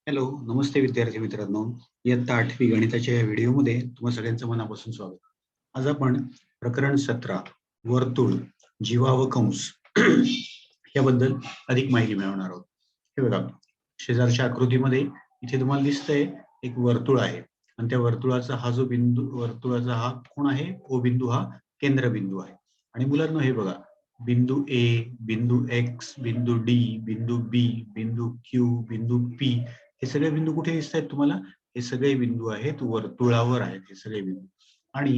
Hello, नमस्ते विद्यार्थी मित्रांनो. इयत्ता 8वी गणिताच्या या व्हिडिओमध्ये तुम्हा सगळ्यांचं मनापासून स्वागत. आज आपण प्रकरण 17 वर्तुळ, जीवा व कंस याबद्दल अधिक माहिती मिळवणार आहोत. हे बघा, शेजारच्या आकृतीमध्ये इथे तुम्हाला दिसतंय एक वर्तुळ आहे आणि त्या वर्तुळाचा हा जो बिंदू वर्तुळाचा हा कोण आहे, ओ बिंदू हा केंद्रबिंदू आहे. आणि मुलांनो हे बघा, बिंदू ए, बिंदू एक्स, बिंदू डी, बिंदू बी, बिंदू क्यू, बिंदू पी हे सगळे बिंदू कुठे दिसत आहेत तुम्हाला? हे सगळे बिंदू आहेत वर्तुळावर आहेत हे सगळे बिंदू. आणि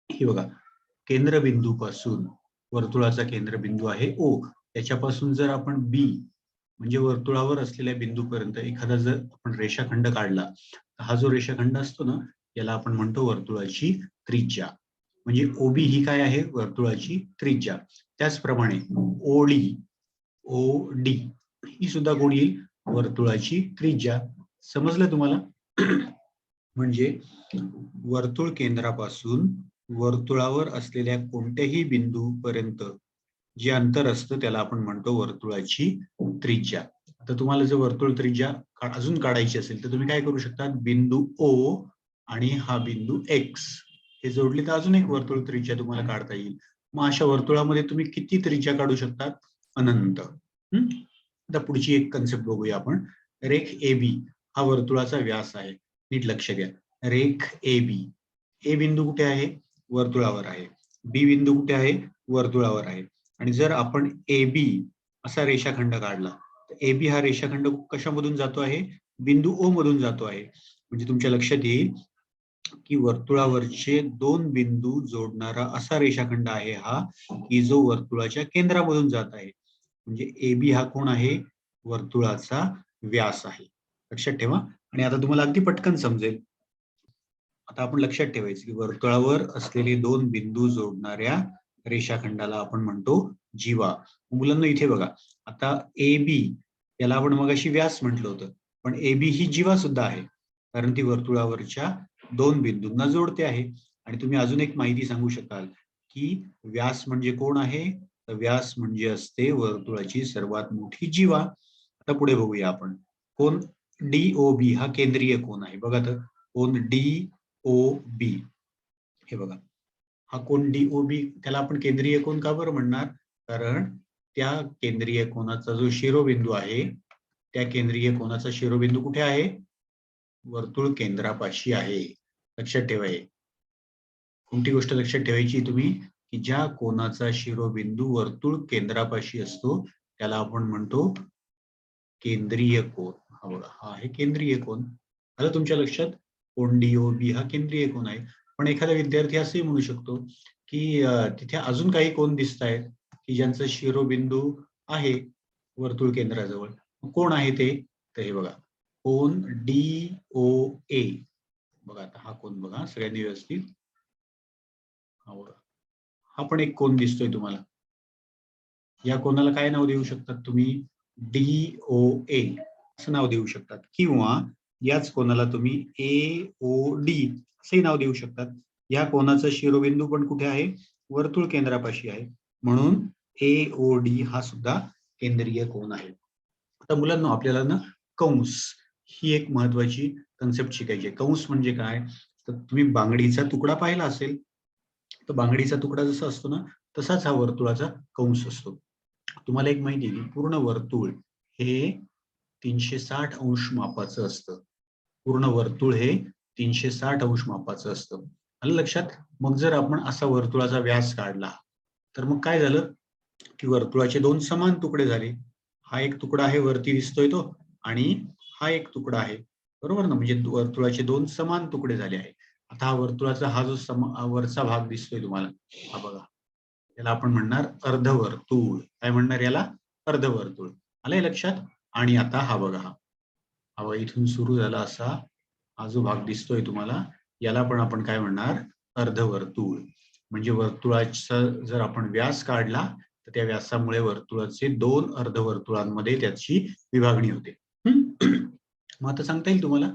हे बघा, केंद्रबिंदू पासून वर्तुळाचा केंद्रबिंदू आहे ओ, त्याच्यापासून जर आपण बी म्हणजे वर्तुळावर असलेल्या बिंदूपर्यंत एखादा जर आपण रेषाखंड काढला, तर हा जो रेषाखंड असतो ना, याला आपण म्हणतो वर्तुळाची त्रिज्या. म्हणजे ओबी ही काय आहे? वर्तुळाची त्रिज्या. त्याचप्रमाणे ओडी, ओडी ही सुद्धा कोण येईल? वर्तुळाची त्रिज्या. समजलं तुम्हाला? म्हणजे वर्तुळ केंद्रापासून वर्तुळावर असलेल्या कोणत्याही बिंदूपर्यंत जे अंतर असतं त्याला आपण म्हणतो वर्तुळाची त्रिज्या. आता तुम्हाला जर वर्तुळ त्रिज्या अजून काढायची असेल तर तुम्ही काय करू शकता? बिंदू ओ आणि हा बिंदू एक्स हे जोडले तर अजून एक वर्तुळ त्रिज्या तुम्हाला काढता येईल. मग अशा वर्तुळामध्ये तुम्ही किती त्रिज्या काढू शकता? अनंत. आता पुढची एक कन्सेप्ट बघूया आपण. रेख ए बी हा वर्तुळाचा व्यास आहे. नीट लक्ष द्या. रेख ए बी, ए बिंदू कुठे आहे? वर्तुळावर आहे. बी बिंदू कुठे आहे? वर्तुळावर आहे. आणि जर आपण ए बी असा रेषाखंड काढला तर ए बी हा रेषाखंड कशामधून जातो आहे? बिंदू ओ मधून जातो आहे. म्हणजे तुमच्या लक्षात येईल की वर्तुळावरचे दोन बिंदू जोडणारा असा रेषाखंड आहे हा, की जो वर्तुळाच्या केंद्रामधून जात आहे. म्हणजे ए बी हा कोण आहे? वर्तुळाचा व्यास आहे. लक्षात ठेवा. आणि आता तुम्हाला अगदी पटकन समजेल. आता आपण लक्षात ठेवायचं की वर्तुळावर असलेले दोन बिंदू जोडणाऱ्या रेषाखंडाला आपण म्हणतो जीवा. मुलांना इथे बघा, आता ए बी याला आपण मगाशी व्यास म्हटलं होतं, पण ए बी ही जीवा सुद्धा आहे, कारण ती वर्तुळावरच्या दोन बिंदूंना जोडते आहे. आणि तुम्ही अजून एक माहिती सांगू शकाल की व्यास म्हणजे कोण आहे? तर व्यास म्हणजे असते वर्तुळाची सर्वात मोठी जीवा. आता पुढे बघूया आपण. कोण डीओबी हा केंद्रीय कोण आहे. बघा तर, कोण डीओबी हे बघा, हा कोण डीओबी त्याला आपण केंद्रीय कोन का बरं म्हणणार? कारण त्या केंद्रीय कोनाचा जो शिरोबिंदू आहे, त्या केंद्रीय कोनाचा शिरोबिंदू कुठे आहे? वर्तुळ केंद्रापाशी आहे. लक्षात ठेवा. कोणती गोष्ट लक्षात ठेवायची तुम्ही? की ज्या कोनाचा शिरोबिंदू वर्तुळ केंद्रापाशी असतो त्याला आपण म्हणतो केंद्रीय कोन. हा बघा, हा आहे केंद्रीय कोन. आलं तुमच्या लक्षात? कोन डीओबी हा केंद्रीय कोन आहे. पण एखादा विद्यार्थी असंही म्हणू शकतो की तिथे अजून काही कोन दिसत आहेत की ज्यांचा शिरोबिंदू आहे वर्तुळ केंद्राजवळ. कोण आहे ते? तर हे बघा, कोन डीओए. बघा आता हा कोन बघा सगळ्यांनी व्यवस्थित. हा बघा, हा पण एक कोन दिसतोय तुम्हाला. या कोनाला काय नाव देऊ शकतात तुम्ही? डीओए असं नाव देऊ शकतात, किंवा याच कोनाला तुम्ही एओडी असे नाव देऊ शकतात. या कोनाचा शिरोबिंदू पण कुठे आहे? वर्तुळ केंद्रापाशी आहे, म्हणून एओडी हा सुद्धा केंद्रीय कोन आहे. आता मुलांना आपल्याला ना कंस ही एक महत्वाची कन्सेप्ट शिकायची आहे. कंस म्हणजे काय? तर तुम्ही बांगडीचा तुकडा पाहिला असेल, तर बांगडीचा तुकडा जसा असतो ना, तसाच हा वर्तुळाचा कंस असतो. तुम्हाला एक माहिती आहे की पूर्ण वर्तुळ हे 360 अंश मापाचं असतं. पूर्ण वर्तुळ हे 360 अंश मापाचं असतं. आलं लक्षात? मग जर आपण असा वर्तुळाचा व्यास काढला तर मग काय झालं की वर्तुळाचे दोन समान तुकडे झाले. हा एक तुकडा आहे वरती दिसतोय तो, आणि हा एक तुकडा आहे, बरोबर ना? म्हणजे वर्तुळाचे दोन समान तुकडे झाले आहे. आता हा वर्तुळाचा हा जो वरचा भाग दिसतोय तुम्हाला, हा बघा, याला आपण म्हणणार अर्धवर्तुळ. काय म्हणणार याला? अर्धवर्तुळ. आलंय लक्षात? आणि आता हा बघा, हा बघा, इथून सुरू झाला असा हा जो भाग दिसतोय तुम्हाला, याला पण आपण काय म्हणणार? अर्धवर्तुळ. म्हणजे वर्तुळाचा जर आपण व्यास काढला तर त्या व्यासामुळे वर्तुळाचे दोन अर्धवर्तुळांमध्ये त्याची विभागणी होते. मग आता सांगता येईल तुम्हाला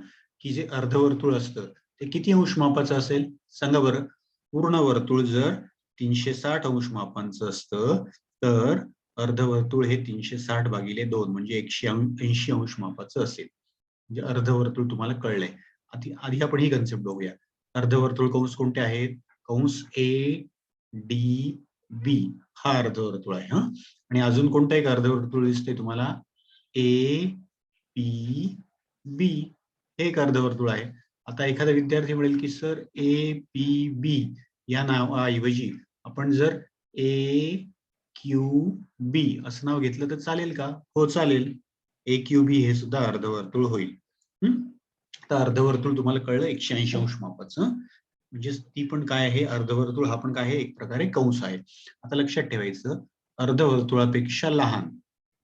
की जे अर्धवर्तुळ असतं ते किती अंश मापाचं असेल? सांगा बरं. पूर्ण वर्तुळ जर 360 अंश मापांचं असतं तर अर्धवर्तुळ हे 360 भागिले 2 म्हणजे 180 अंश मापाचं असेल. म्हणजे अर्धवर्तुळ तुम्हाला कळलंय. आधी आपण ही कन्सेप्ट बघूया. अर्धवर्तुळ कंस कोणते आहेत? कंस ए डी बी हा अर्धवर्तुळ आहे. हा, आणि अजून कोणतं एक अर्धवर्तुळ दिसतंय तुम्हाला? ए पी बी हे एक अर्धवर्तुळ आहे. आता एखादा विद्यार्थी म्हणेल की सर ए पी बी या नावाऐवजी आपण जर ए क्यू बी असं नाव घेतलं तर चालेल का? हो चालेल. ए क्यू बी हे सुद्धा अर्धवर्तुळ होईल. आता अर्धवर्तुळ तुम्हाला कळलं 180 अंश मापाचं. म्हणजे ती पण काय आहे? अर्धवर्तुळ हा पण काय आहे? एक प्रकारे कंस आहे. आता लक्षात ठेवायचं, अर्धवर्तुळापेक्षा लहान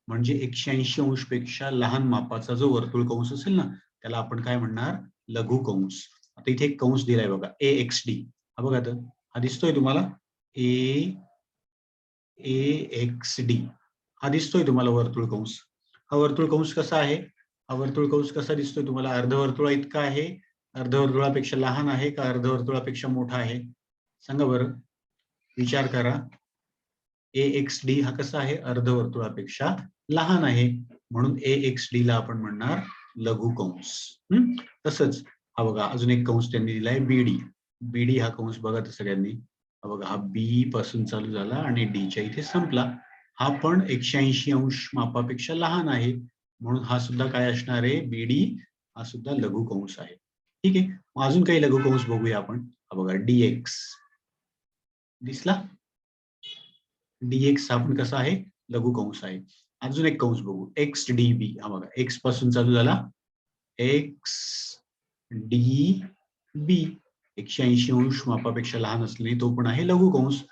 म्हणजे 180 अंश पेक्षा लहान मापाचा जो वर्तुळ कंस असेल ना, त्याला आपण काय म्हणणार? लघु कंस. आता इथे एक कंस दिलाय बघा, ए एक्स डी. हा बघा, तर हा दिसतोय तुम्हाला? ए एक्स डी हा दिसतोय तुम्हाला वर्तुळ कंस. हा वर्तुळ कंस कसा आहे? हा वर्तुळ कंस कसा दिसतोय तुम्हाला? अर्धवर्तुळा इतका आहे, अर्धवर्तुळापेक्षा लहान आहे का अर्धवर्तुळापेक्षा मोठा आहे? सांगा बरं, विचार करा. ए एक्स डी हा कसा आहे? अर्धवर्तुळापेक्षा लहान आहे, म्हणून ए एक्स डी ला आपण म्हणणार लघु कंस. तसंच हा बघा, अजून एक कंस त्यांनी दिलाय बीडी. बीडी हा कंस बघा तर सगळ्यांनी. हा बघा, हा बी पासून चालू झाला आणि डी च्या इथे संपला. हा पण 180 अंश मापापेक्षा लहान आहे, म्हणून हा सुद्धा काय असणार आहे? बीडी हा सुद्धा लघु कंस आहे. ठीक आहे, मग अजून काही लघु कंस बघूया आपण. हा बघा, डीएक्स दिसला? डीएक्स हा पण कसा आहे? लघु कंस आहे. अजून एक कंस बघू, एक्स डी बी. हा बघा, एक्स पासून चालू झाला, एक्स डी बी 180 अंश मापापेक्षा लहान असलेली तो पण आहे लघु कंस.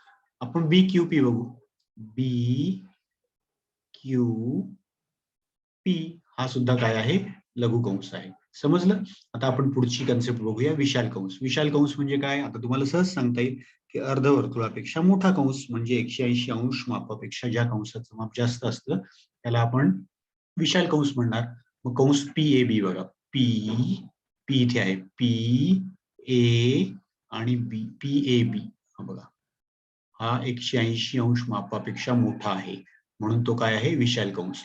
आपण बी क्यू पी बघू. बी क्यू पी हा सुद्धा काय आहे? लघु कंस आहे. समजलं? आता आपण पुढची कन्सेप्ट बघूया, विशाल कंस. विशाल कंस म्हणजे काय? आता तुम्हाला सहज सांगता येईल की अर्धवर्तुळापेक्षा मोठा कंस म्हणजे 180 अंश मापापेक्षा ज्या कंसाचं माप जास्त असतं त्याला आपण विशाल कंस म्हणणार. मग कंस पी ए बी बघा, पी पी इथे आहे, पी ए आणि बी, पी ए बी हा बघा, हा 180 अंश मापापेक्षा मोठा आहे, म्हणून तो काय आहे? विशाल कंस.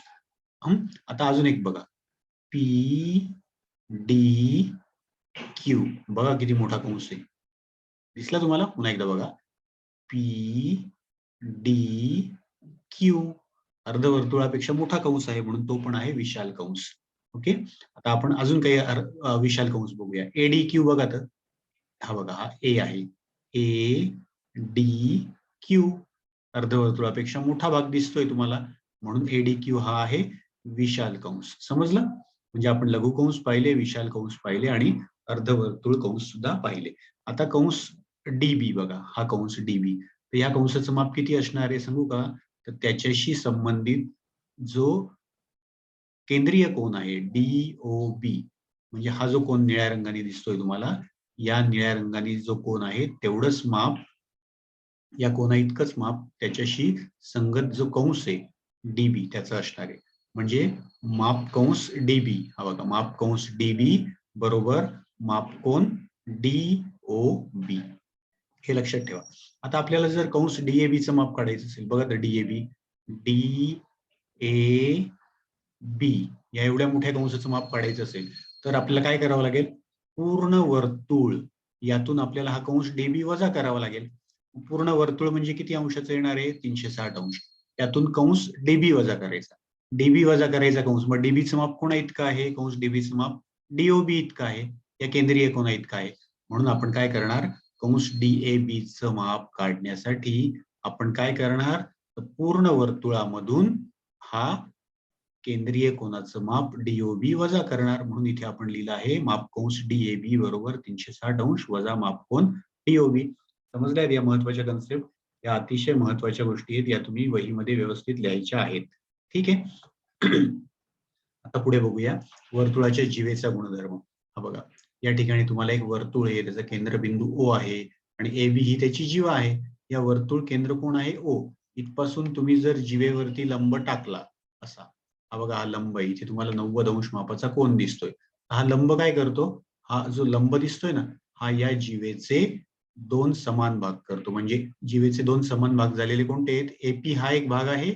आता अजून एक बघा, पी डी क्यू बघा किती मोठा कंस आहे. दिसला तुम्हाला? पुन्हा एकदा बघा, पी डी क्यू अर्धवर्तुळापेक्षा मोठा कंस आहे, म्हणून तो पण आहे विशाल कंस. ओके, आता आपण अजून काही विशाल कंस बघूया. ए डी क्यू बघा, तर हा बघा, हा ए आहे, ए डी क्यू अर्धवर्तुळापेक्षा मोठा भाग दिसतोय तुम्हाला, म्हणून ए डी क्यू हा आहे विशाल कंस. समजलं? म्हणजे आपण लघु कंस पाहिले, विशाल कंस पाहिले आणि अर्धवर्तुळ कंस सुद्धा पाहिले. आता कंस डीबी बघा, हा कंस डीबी, तर या कंसाचं माप किती असणार आहे सांगू का? तर त्याच्याशी संबंधित जो केंद्रीय कोन आहे डीओबी, म्हणजे हा जो कोन निळ्या रंगाने दिसतोय तुम्हाला, या निळ्या रंगाने जो कोन आहे तेवढंच माप, या कोना इतकंच माप त्याच्याशी संगत जो कंस आहे डीबी त्याचं असणार आहे. म्हणजे माप कंस डीबी, हा बघा, माप कंस डीबी बरोबर माप कोन डीओबी, हे लक्षात ठेवा. आता आपल्याला जर कंस डीएबीचं माप काढायचं असेल, बघा तर डीएबी, डी ए बी या एवढ्या मोठ्या कंसाचं माप काढायचं असेल तर आपल्याला काय करावं लागेल? पूर्ण वर्तुळ यातून आपल्याला हा कंस डीबी वजा करावा लागेल. पूर्ण वर्तुळ म्हणजे किती अंशाचं येणार आहे? 360 अंश. त्यातून कंस डीबी वजा करायचा, डीबी वजा करायचा कंस. मग डीबीचं माप कोणा इतकं आहे? कंस डीबीचं माप डीओबी इतकं आहे, या केंद्रीय कोणा इतकं आहे. म्हणून आपण काय करणार? कंस डीएबीचं माप काढण्यासाठी आपण काय करणार? तर पूर्ण वर्तुळामधून हा केंद्रीय कोनाचं माप डीओबी वजा करणार, म्हणून इथे आपण लिहिलं आहे माप कंस डीएबी बरोबर 360 अंश वजा माप कोन डीओबी. समजल्या या महत्वाच्या कन्सेप्ट? या अतिशय महत्वाच्या गोष्टी आहेत, या तुम्ही वहीमध्ये व्यवस्थित लिहायच्या आहेत. ठीक आहे. आता पुढे बघूया वर्तुळाच्या जीवेचा गुणधर्म. हा बघा, या ठिकाणी तुम्हाला एक वर्तुळ आहे, त्याचा केंद्रबिंदू ओ आहे आणि ए बी ही त्याची जीवा आहे. या वर्तुळ केंद्र कोण आहे? ओ. इथपासून तुम्ही जर जीवेवरती लंब टाकला असा, हा बघा, हा लंब आहे, इथे तुम्हाला 90 अंश मापाचा कोन दिसतोय. हा लंब काय करतो? हा जो लंब दिसतोय ना, हा या जीवेचे दोन समान भाग करतो. म्हणजे जीवेचे दोन समान भाग झालेले कोणते आहेत? एपी हा एक भाग आहे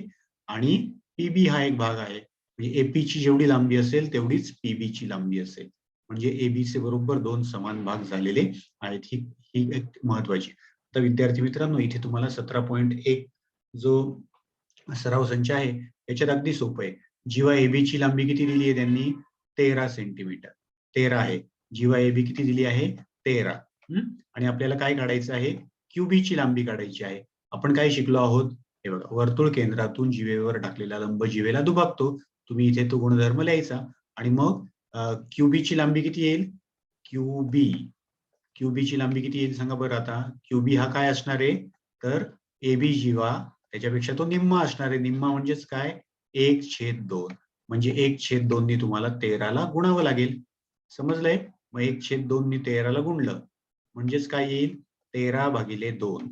आणि पीबी हा एक भाग आहे. म्हणजे एपी ची जेवढी लांबी असेल तेवढीच पीबी ची लांबी असेल. म्हणजे एबी चे बरोबर 2 समान भाग झालेले आहेत. ही एक महत्वाची. तर विद्यार्थी मित्रांनो, इथे तुम्हाला 17.1 जो सराव संच आहे याच्यात अगदी सोपं आहे. जीवा एबी ची लांबी किती दिली आहे त्यांनी? 13 सेंटीमीटर. 13 आहे. जीवा एबी किती दिली आहे? 13. आणि आपल्याला काय काढायचं आहे? क्यूबी ची लांबी काढायची आहे. आपण काय शिकलो आहोत? हे बघा, वर्तुळ केंद्रातून जीवेवर टाकलेला लंब जीवेला दुभागतो. तुम्ही इथे तो गुणधर्म लिहायचा आणि मग क्यूबी ची लांबी किती येईल? क्यूबी ची लांबी किती येईल सांगा बरं आता? क्यूबी हा काय असणार आहे? तर एबी जीवा त्याच्यापेक्षा तो निम्मा असणार आहे. निम्मा म्हणजेच काय? 1/2. म्हणजे 1/2 नी तुम्हाला 13 ला गुणावं लागेल. समजलंय? मग 1/2 नी 13 ला गुणलं म्हणजेच काय येईल? 13/2.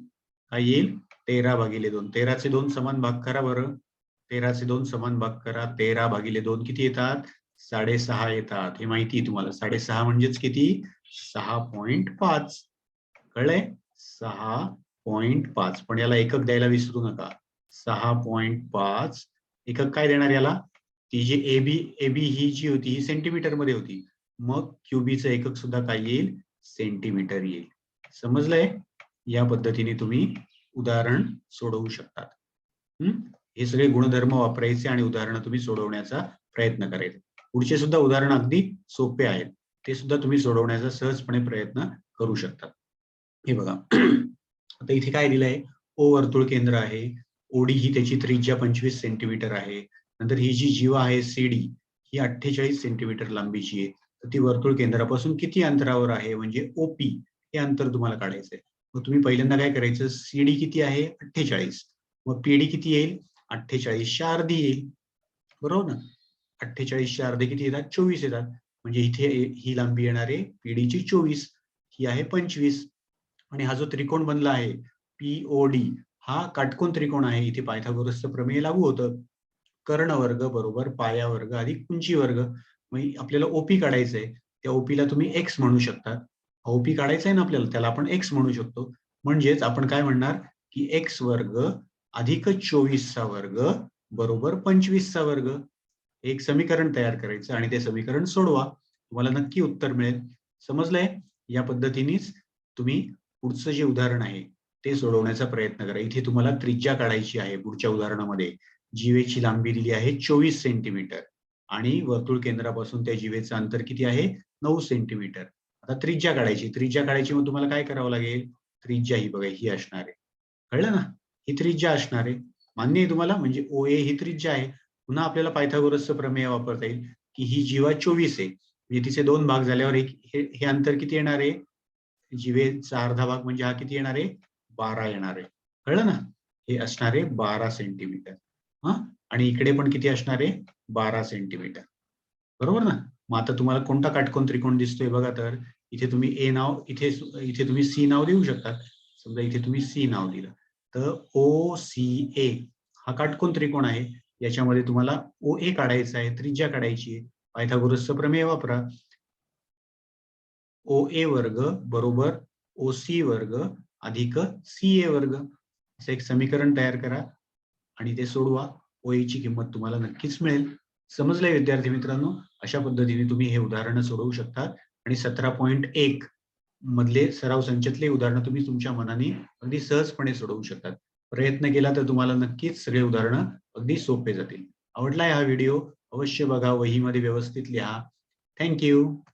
काय येईल? 13/2. 13 चे 2 समान भाग करा बरं. 13 चे 2 समान भाग करा. 13/2 किती येतात? 6.5 येतात. हे माहिती आहे तुम्हाला. 6.5 म्हणजेच किती? 6.5. कळलंय? 6.5. पण याला एकक द्यायला विसरू नका. 6.5 एकक काय देणार याला? ती जी एबी ही जी होती ही सेंटीमीटर मध्ये होती. मग क्यूबीचं एकक सुद्धा काय येईल? सेंटीमीटर येईल. समजलंय? या पद्धतीने तुम्ही उदाहरण सोडवू शकतात. हे सगळे गुणधर्म वापरायचे आणि उदाहरणं तुम्ही सोडवण्याचा प्रयत्न करायचे. पुढचे सुद्धा उदाहरण अगदी सोपे आहेत. ते सुद्धा तुम्ही सोडवण्याचा सहजपणे प्रयत्न करू शकता. हे बघा, आता इथे काय दिलंय? ओ वर्तुळ केंद्र आहे. ओडी ही त्याची त्रिज्या 25 सेंटीमीटर आहे. नंतर ही जी जीवा आहे सीडी ही 48 सेंटीमीटर लांबीची आहे. तर ती वर्तुळ केंद्रापासून किती अंतरावर आहे? म्हणजे ओपी हे अंतर तुम्हाला काढायचंय. मग तुम्ही पहिल्यांदा काय करायचं? सीडी किती आहे? 48. मग पीडी किती येईल? 48 च्या अर्धी येईल. बरोबर ना? 48 च्या अर्धे किती येतात? 24 येतात. म्हणजे इथे ही लांबी येणार आहे पीडीची 24. ही आहे 25. आणि हा जो त्रिकोण बनला आहे पीओडी हा काटकोन त्रिकोण आहे. इथे पायथागोरसचं प्रमेय लागू होतं. कर्ण वर्ग बरोबर पाया वर्ग अधिक उंची वर्ग. मग आपल्याला ओपी काढायचंय. त्या ओपीला तुम्ही एक्स म्हणू शकता. ओपी काढायचा आहे ना आपल्याला, त्याला आपण एक्स म्हणू शकतो. म्हणजेच आपण काय म्हणणार की एक्स वर्ग अधिक 24 चा वर्ग बरोबर 25 चा वर्ग. एक समीकरण तयार करायचं आणि ते समीकरण सोडवा. तुम्हाला नक्की उत्तर मिळेल. समजलंय? या पद्धतीनेच तुम्ही पुढचं जे उदाहरण आहे ते सोडवण्याचा प्रयत्न करा. इथे तुम्हाला त्रिज्या काढायची आहे. पुढच्या उदाहरणामध्ये जीवेची लांबी दिली आहे 24 सेंटीमीटर आणि वर्तुळ केंद्रापासून त्या जीवेचं अंतर किती आहे? 9 सेंटीमीटर. आता त्रिज्या काढायची. त्रिज्या काढायची मग तुम्हाला काय करावं लागेल? त्रिज्या ही बघा ही असणार आहे. कळलं ना? ही त्रिज्या असणार आहे. मान्य आहे तुम्हाला? म्हणजे OA ही त्रिज्या आहे. पुन्हा आपल्याला पायथागोरसचं प्रमेय वापरता येईल की ही जीवा 24 आहे. म्हणजे तिचे 2 भाग झाल्यावर हे अंतर किती येणार आहे? जीवेचा अर्धा भाग म्हणजे हा किती येणार आहे? 12 येणार आहे. कळलं ना? हे असणार आहे 12 सेंटीमीटर. हा, आणि इकडे पण किती असणार आहे? 12 सेंटीमीटर. बरोबर ना? मग आता तुम्हाला कोणता काटकोन त्रिकोण दिसतोय बघा. तर इथे तुम्ही ए नाव इथे तुम्ही सी नाव देऊ शकता. समजा इथे तुम्ही सी नाव दिलं तर OCA हा काटकोन त्रिकोण आहे. याच्यामध्ये तुम्हाला OA काढायचा आहे, त्रिज्या काढायची आहे. पायथागोरसचं प्रमेय वापरा. OA वर्ग बरोबर OC वर्ग अधिक CA वर्ग असं एक समीकरण तयार करा आणि ते सोडवा. OA ची किंमत तुम्हाला नक्कीच मिळेल. समजलंय विद्यार्थी मित्रांनो? अशा पद्धतीने तुम्ही हे उदाहरणं सोडवू शकता आणि 17.1 मधले सराव संचातले उदाहरणं तुम्ही तुमच्या मनाने अगदी सहजपणे सोडवू शकतात. प्रयत्न केला तर तुम्हाला नक्कीच सगळे उदाहरणं अगदी सोपे जातील. आवडलाय हा व्हिडिओ? अवश्य बघा, वहीमध्ये व्यवस्थित लिहा. Thank you.